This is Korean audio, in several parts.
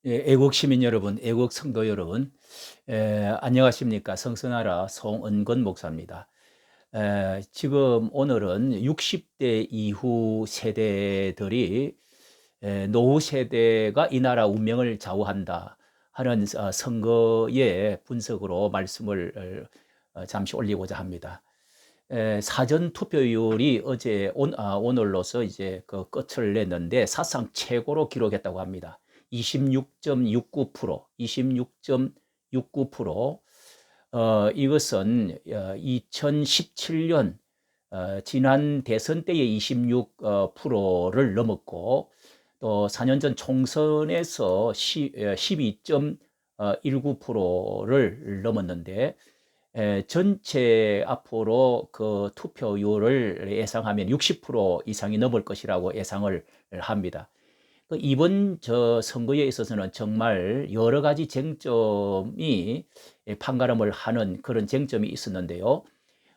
예, 애국 시민 여러분, 애국 성도 여러분, 안녕하십니까? 성서나라 송은건 목사입니다. 지금 오늘은 60대 이후 세대들이 노후 세대가 이 나라 운명을 좌우한다 하는 선거의 분석으로 말씀을 잠시 올리고자 합니다. 사전 투표율이 오늘로서 이제 그 끝을 냈는데 사상 최고로 기록했다고 합니다. 26.69%, 26.69%. 이것은 2017년 지난 대선 때의 26%를 넘었고, 또 4년 전 총선에서 12.19%를 넘었는데, 전체 앞으로 그 투표율을 예상하면 60% 이상이 넘을 것이라고 예상을 합니다. 이번 선거에 있어서는 정말 여러 가지 쟁점이 판가름을 하는 그런 쟁점이 있었는데요.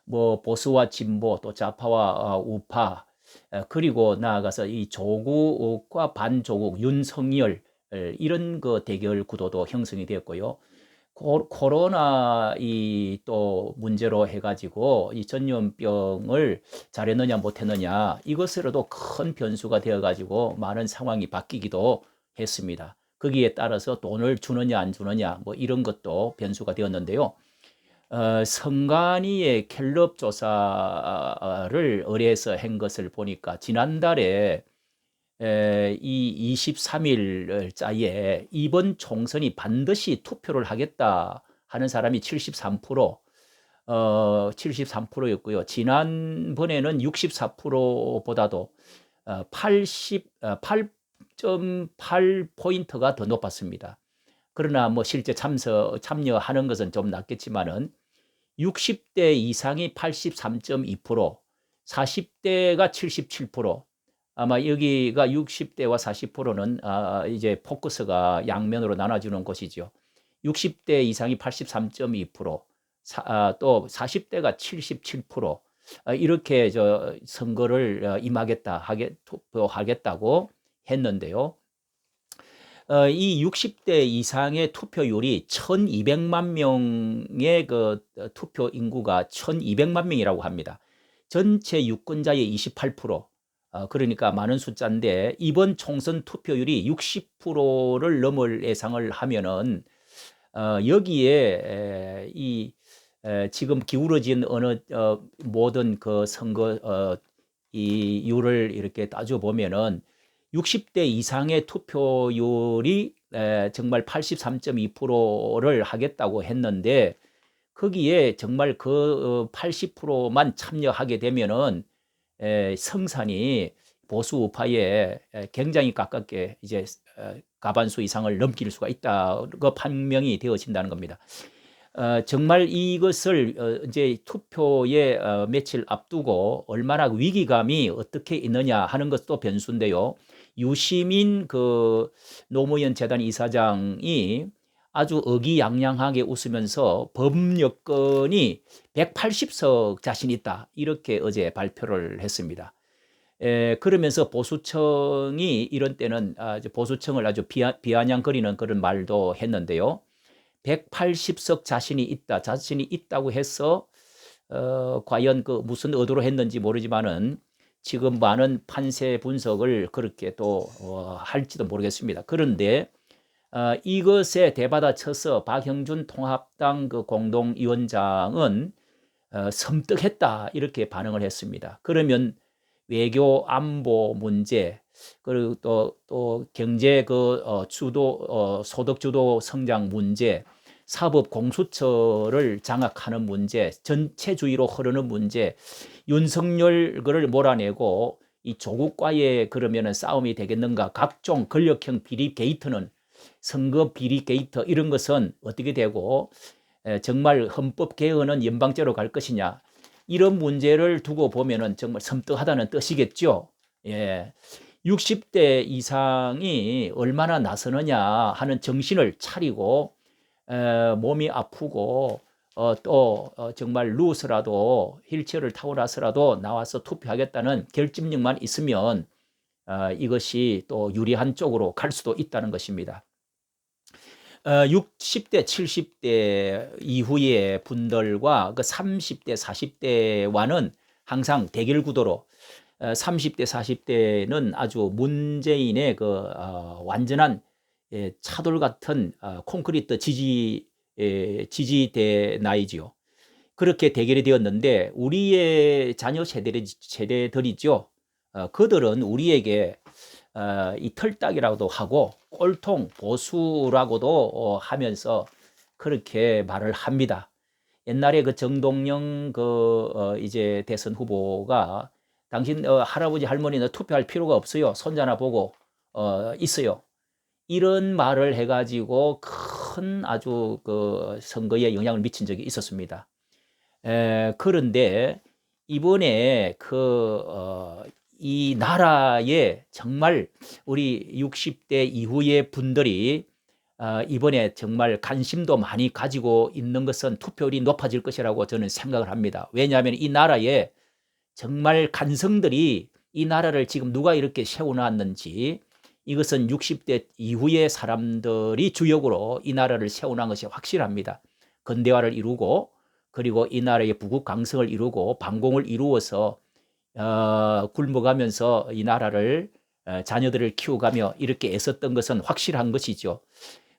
뭐 보수와 진보, 또 좌파와 우파, 그리고 나아가서 이 조국과 반조국, 윤석열, 이런 그 대결 구도도 형성이 되었고요. 코로나 이 또 문제로 해가지고 이 전염병을 잘했느냐 못했느냐, 이것으로도 큰 변수가 되어가지고 많은 상황이 바뀌기도 했습니다. 거기에 따라서 돈을 주느냐 안 주느냐 뭐 이런 것도 변수가 되었는데요. 성간이의 갤럽 조사를 의뢰해서 한 것을 보니까 지난달에 이 23일자에 이번 총선이 반드시 투표를 하겠다 하는 사람이 73%, 73%였고요. 지난번에는 64%보다도 8.8포인트가 더 높았습니다. 그러나 뭐 실제 참여하는 것은 좀 낮겠지만은 60대 이상이 83.2%, 40대가 77%, 아마 여기가 60대와 40%는 이제 포커스가 양면으로 나눠주는 곳이죠. 60대 이상이 83.2%, 또 40대가 77%, 이렇게 선거를 투표하겠다고 했는데요. 이 60대 이상의 투표율이 1200만 명의 그 투표 인구가 1200만 명이라고 합니다. 전체 유권자의 28%, 그러니까 많은 숫자인데, 이번 총선 투표율이 60%를 넘을 예상을 하면은 여기에 지금 기울어진 어느 모든 그 선거 이율을 이렇게 따져 보면은 60대 이상의 투표율이 정말 83.2%를 하겠다고 했는데, 거기에 정말 그 80%만 참여하게 되면은 성산이 보수 우파에 굉장히 가깝게 이제 과반수 이상을 넘길 수가 있다고 판명이 되어진다는 겁니다. 정말 이것을 이제 투표에 며칠 앞두고 얼마나 위기감이 어떻게 있느냐 하는 것도 변수인데요. 유시민 그 노무현 재단 이사장이 아주 의기양양하게 웃으면서 법여건이 180석 자신 있다, 이렇게 어제 발표를 했습니다. 그러면서 보수청이 이런 때는 보수청을 아주 비아냥거리는 그런 말도 했는데요. 180석 자신이 있다고 해서 과연 그 무슨 의도로 했는지 모르지만은 지금 많은 판세 분석을 그렇게 또 할지도 모르겠습니다. 그런데 이것에 대받아쳐서 박형준 통합당 그 공동위원장은 섬뜩했다, 이렇게 반응을 했습니다. 그러면 외교 안보 문제, 그리고 또 경제 소득 주도 성장 문제, 사법 공수처를 장악하는 문제, 전체주의로 흐르는 문제, 윤석열을 몰아내고 이 조국과의 그러면은 싸움이 되겠는가, 각종 권력형 비리 게이트는, 선거 비리 게이트, 이런 것은 어떻게 되고 정말 헌법 개헌은 연방제로 갈 것이냐, 이런 문제를 두고 보면은 정말 섬뜩하다는 뜻이겠죠. 예. 60대 이상이 얼마나 나서느냐 하는 정신을 차리고 몸이 아프고 또 정말 누워서라도 휠체어를 타고 나서라도 나와서 투표하겠다는 결집력만 있으면 이것이 또 유리한 쪽으로 갈 수도 있다는 것입니다. 60대, 70대 이후의 분들과 그 30대, 40대와는 항상 대결 구도로 30대, 40대는 아주 문재인의 완전한 차돌 같은 콘크리트 지지대 나이지요. 그렇게 대결이 되었는데 우리의 자녀 세대들이죠. 그들은 우리에게 이 털딱이라고도 하고 꼴통 보수라고도 하면서 그렇게 말을 합니다. 옛날에 그 정동영 이제 대선 후보가 당신 할아버지 할머니는 투표할 필요가 없어요. 손자나 보고 있어요. 이런 말을 해가지고 큰 아주 선거에 영향을 미친 적이 있었습니다. 그런데 이번에 이 나라에 정말 우리 60대 이후의 분들이 이번에 정말 관심도 많이 가지고 있는 것은 투표율이 높아질 것이라고 저는 생각을 합니다. 왜냐하면 이 나라에 정말 간성들이 이 나라를 지금 누가 이렇게 세워놨는지 이것은 60대 이후의 사람들이 주역으로 이 나라를 세워놓은 것이 확실합니다. 근대화를 이루고 그리고 이 나라의 부국 강성을 이루고 반공을 이루어서 굶어가면서 이 나라를 자녀들을 키워가며 이렇게 애썼던 것은 확실한 것이죠.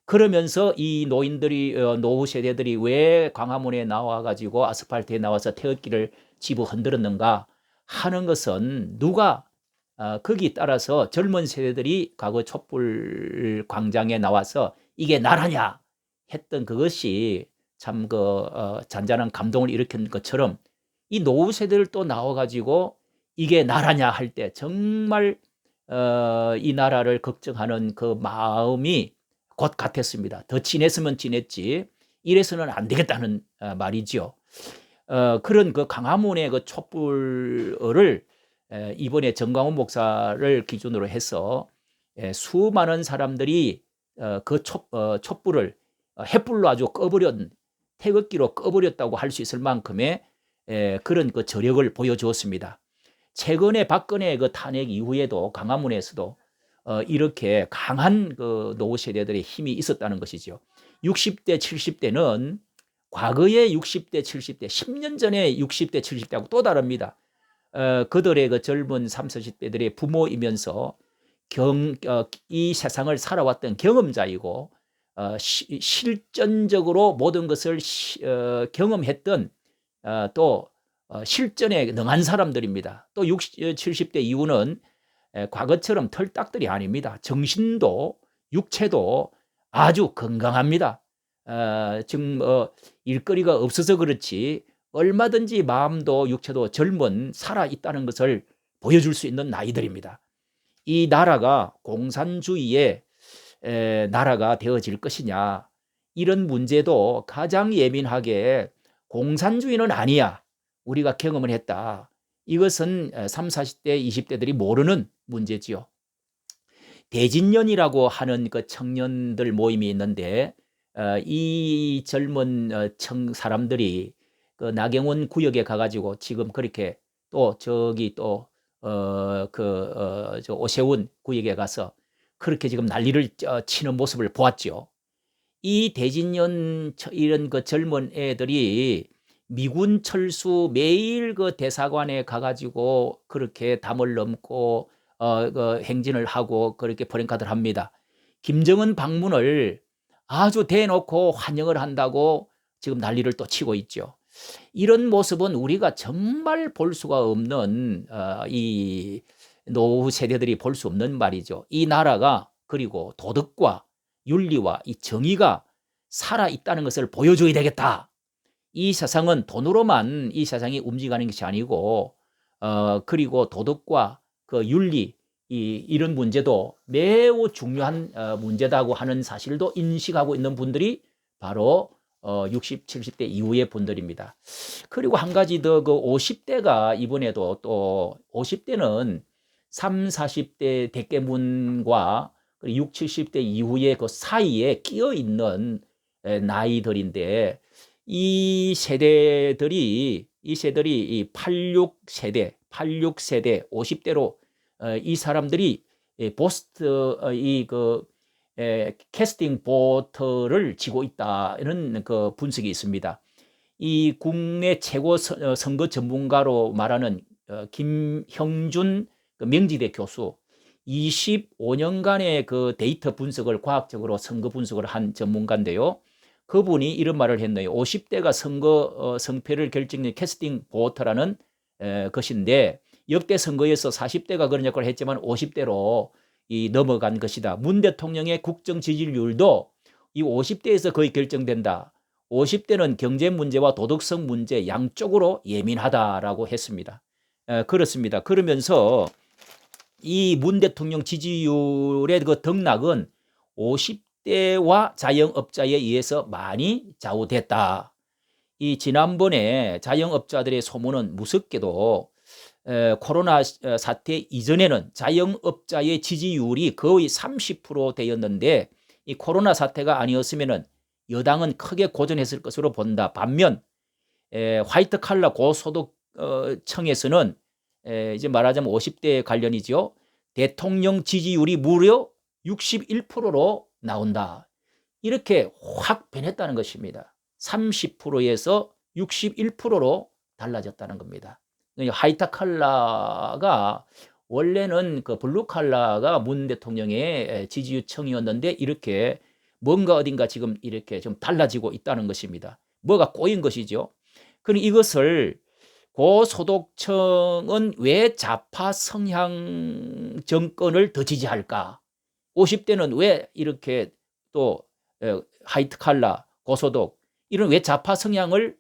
그러면서 이 노인들이 노후 세대들이 왜 광화문에 나와가지고 아스팔트에 나와서 태극기를 집어 흔들었는가 하는 것은 누가 거기 따라서 젊은 세대들이 과거 촛불 광장에 나와서 이게 나라냐 했던 그것이 참 잔잔한 감동을 일으킨 것처럼 이 노후 세대를 또 나와가지고 이게 나라냐 할 때 정말 이 나라를 걱정하는 그 마음이 곧 같았습니다. 더 진했으면 진했지 이래서는 안 되겠다는 말이죠. 그런 광화문의 촛불을 이번에 정광훈 목사를 기준으로 해서 수많은 사람들이 촛불을 횃불로 아주 꺼버린 태극기로 꺼버렸다고 할 수 있을 만큼의 그런 저력을 보여주었습니다. 최근에 박근혜 탄핵 이후에도 광화문에서도 이렇게 강한 노후 세대들의 힘이 있었다는 것이죠. 60대, 70대는 과거의 60대, 70대, 10년 전에 60대, 70대하고 또 다릅니다. 그들의 젊은 30, 40대들의 부모이면서 이 세상을 살아왔던 경험자이고 실전적으로 모든 것을 경험했던 또 실전에 능한 사람들입니다. 또 60, 70대 이후는 과거처럼 털딱들이 아닙니다. 정신도 육체도 아주 건강합니다. 지금 일거리가 없어서 그렇지 얼마든지 마음도 육체도 젊은 살아있다는 것을 보여줄 수 있는 나이들입니다. 이 나라가 공산주의의 나라가 되어질 것이냐 이런 문제도 가장 예민하게 공산주의는 아니야 우리가 경험을 했다. 이것은 30, 40대, 20대들이 모르는 문제지요. 대진년이라고 하는 청년들 모임이 있는데 이 젊은 사람들이 나경원 구역에 가가지고 지금 그렇게 또 저기 또 오세훈 구역에 가서 그렇게 지금 난리를 치는 모습을 보았죠. 이 대진년 이런 젊은 애들이 미군 철수 매일 대사관에 가가지고 그렇게 담을 넘고 행진을 하고 그렇게 프랭카드를 합니다. 김정은 방문을 아주 대놓고 환영을 한다고 지금 난리를 또 치고 있죠. 이런 모습은 우리가 정말 볼 수가 없는 이 노후 세대들이 볼 수 없는 말이죠. 이 나라가 그리고 도덕과 윤리와 이 정의가 살아있다는 것을 보여줘야 되겠다. 이 세상은 돈으로만 이 세상이 움직이는 것이 아니고 그리고 도덕과 윤리 이런 문제도 매우 중요한 문제다고 하는 사실도 인식하고 있는 분들이 바로 60, 70대 이후의 분들입니다. 그리고 한 가지 더 50대가 이번에도 또 50대는 3, 40대 대깨문과 6, 70대 이후의 사이에 끼어 있는 나이들인데 이 세대들이 이 86세대, 50대로 이 사람들이 보스트 캐스팅 보트를 지고 있다 이런 그 분석이 있습니다. 이 국내 최고 선거 전문가로 말하는 김형준 명지대 교수 25년간의 그 데이터 분석을 과학적으로 선거 분석을 한 전문가인데요. 그분이 이런 말을 했네요. 50대가 선거 성패를 결정하는 캐스팅 보트라는 것인데 역대 선거에서 40대가 그런 역할을 했지만 50대로 넘어간 것이다. 문 대통령의 국정 지지율도 이 50대에서 거의 결정된다. 50대는 경제 문제와 도덕성 문제 양쪽으로 예민하다라고 했습니다. 그렇습니다. 그러면서 이 문 대통령 지지율의 그 등락은 50대와 자영업자에 의해서 많이 좌우됐다. 이 지난번에 자영업자들의 소문은 무섭게도 코로나 사태 이전에는 자영업자의 지지율이 거의 30%대였는데 이 코로나 사태가 아니었으면 여당은 크게 고전했을 것으로 본다. 반면 화이트 칼라 고소득 청에서는 이제 말하자면 50대 관련이죠. 대통령 지지율이 무려 61%로 나온다. 이렇게 확 변했다는 것입니다. 30%에서 61%로 달라졌다는 겁니다. 화이트 칼라가 원래는 그 블루 칼라가 문 대통령의 지지율청이었는데 이렇게 뭔가 어딘가 지금 이렇게 좀 달라지고 있다는 것입니다. 뭐가 꼬인 것이죠. 그럼 이것을 고소득층은 왜 좌파 성향 정권을 더 지지할까? 50대는 왜 이렇게 또 화이트 칼라, 고소득 이런 왜 좌파 성향을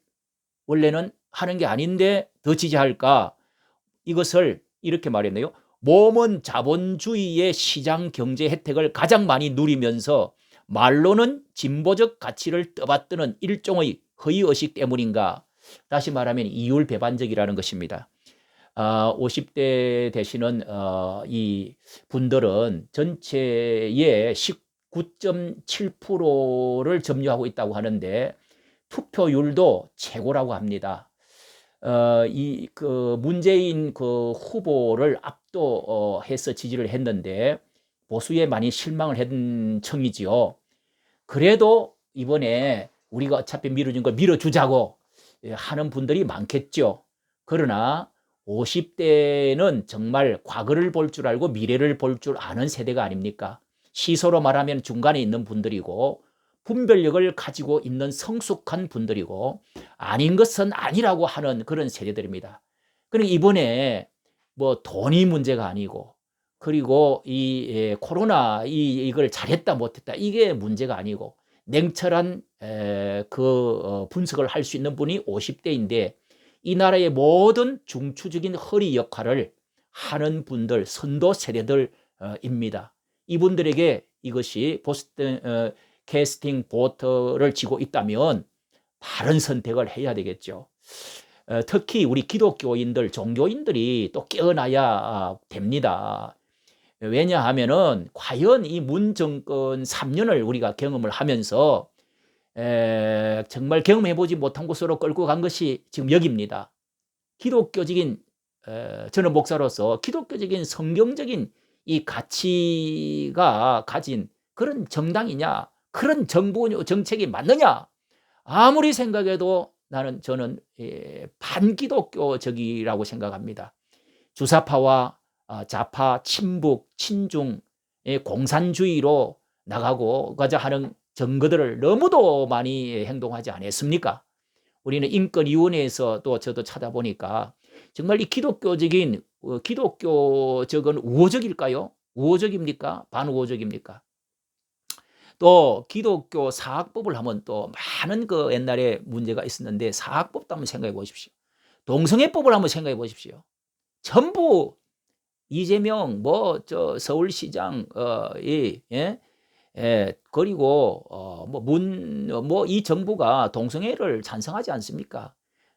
원래는 하는 게 아닌데 더 지지할까? 이것을 이렇게 말했네요. 몸은 자본주의의 시장 경제 혜택을 가장 많이 누리면서 말로는 진보적 가치를 떠받드는 일종의 허위의식 때문인가? 다시 말하면 이율배반적이라는 것입니다. 50대 되시는 이 분들은 전체의 19.7%를 점유하고 있다고 하는데 투표율도 최고라고 합니다. 그 문재인 그 후보를 압도해서 지지를 했는데 보수에 많이 실망을 한 청이지요. 그래도 이번에 우리가 어차피 밀어준 걸 밀어주자고 하는 분들이 많겠죠. 그러나 50대는 정말 과거를 볼 줄 알고 미래를 볼 줄 아는 세대가 아닙니까? 시소로 말하면 중간에 있는 분들이고 분별력을 가지고 있는 성숙한 분들이고 아닌 것은 아니라고 하는 그런 세대들입니다. 그러니까 이번에 뭐 돈이 문제가 아니고 그리고 이 코로나 이걸 잘했다 못했다 이게 문제가 아니고 냉철한 분석을 할 수 있는 분이 50대인데 이 나라의 모든 중추적인 허리 역할을 하는 분들 선도 세대들입니다. 이분들에게 이것이 보스턴 캐스팅 보트를 지고 있다면 바른 선택을 해야 되겠죠. 특히 우리 기독교인들, 종교인들이 또 깨어나야 됩니다. 왜냐하면은 과연 이 문 정권 3년을 우리가 경험을 하면서 정말 경험해보지 못한 곳으로 끌고 간 것이 지금 여기입니다. 기독교적인 저는 목사로서 기독교적인 성경적인 이 가치가 가진 그런 정당이냐, 그런 정부 정책이 맞느냐? 아무리 생각해도 저는 반기독교적이라고 생각합니다. 주사파와 좌파, 친북, 친중의 공산주의로 나가고 가자 하는 정거들을 너무도 많이 행동하지 않았습니까? 우리는 인권위원회에서 또 저도 찾아보니까 정말 이 기독교적인 기독교적은 우호적일까요? 우호적입니까? 반우호적입니까? 또 기독교 사학법을 하면 또 많은 그 옛날에 문제가 있었는데 사학법도 한번 생각해 보십시오. 동성애법을 한번 생각해 보십시오. 전부 이재명 저 서울시장 그리고 이 정부가 동성애를 찬성하지 않습니까?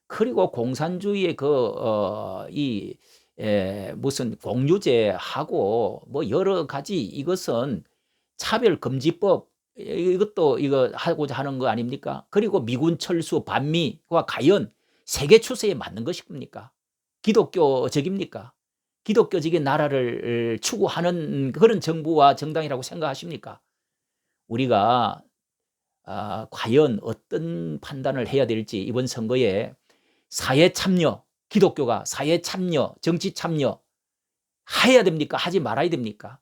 그리고 공산주의의 무슨 공유제하고 뭐 여러 가지 이것은 차별금지법 이것도 이거 하고자 하는 거 아닙니까? 그리고 미군 철수 반미와 가연 세계 추세에 맞는 것입니까? 기독교적입니까? 기독교적인 나라를 추구하는 그런 정부와 정당이라고 생각하십니까? 우리가 과연 어떤 판단을 해야 될지 이번 선거에 사회 참여, 기독교가 사회 참여, 정치 참여 해야 됩니까? 하지 말아야 됩니까?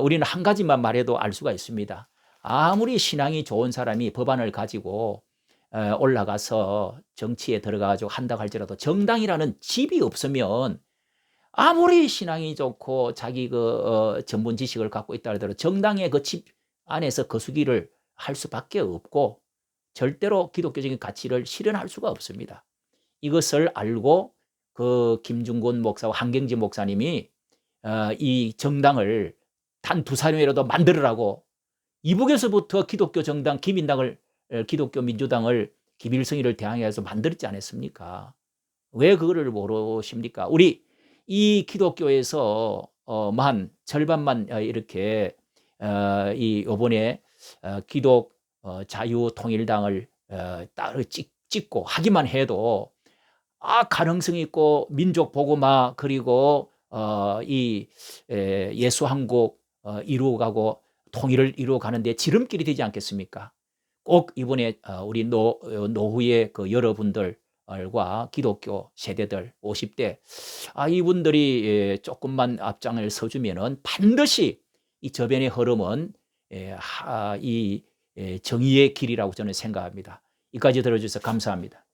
우리는 한 가지만 말해도 알 수가 있습니다. 아무리 신앙이 좋은 사람이 법안을 가지고 올라가서 정치에 들어가가지고 한다고 할지라도 정당이라는 집이 없으면 아무리 신앙이 좋고 자기 전문 지식을 갖고 있다 하더라도 정당의 그 집 안에서 거수기를 할 수밖에 없고 절대로 기독교적인 가치를 실현할 수가 없습니다. 이것을 알고 그 김중곤 목사와 한경지 목사님이 이 정당을 단 2사람이라도 만들으라고 이북에서부터 기독교 정당 기민당을 기독교 민주당을 김일성이를 대항해서 만들지 않았습니까? 왜 그거를 모르십니까? 우리 이 기독교에서 만 절반만 이렇게 이번에 기독 자유통일당을 따로 찍고 하기만 해도 가능성 있고 민족 복음화 그리고 이 예수 한국 이루어가고 통일을 이루어가는데 지름길이 되지 않겠습니까? 꼭 이번에 우리 노후의 그 여러분들과 기독교 세대들 50대 이분들이 조금만 앞장을 서주면은 반드시 이 저변의 흐름은 이 정의의 길이라고 저는 생각합니다. 이까지 들어주셔서 감사합니다.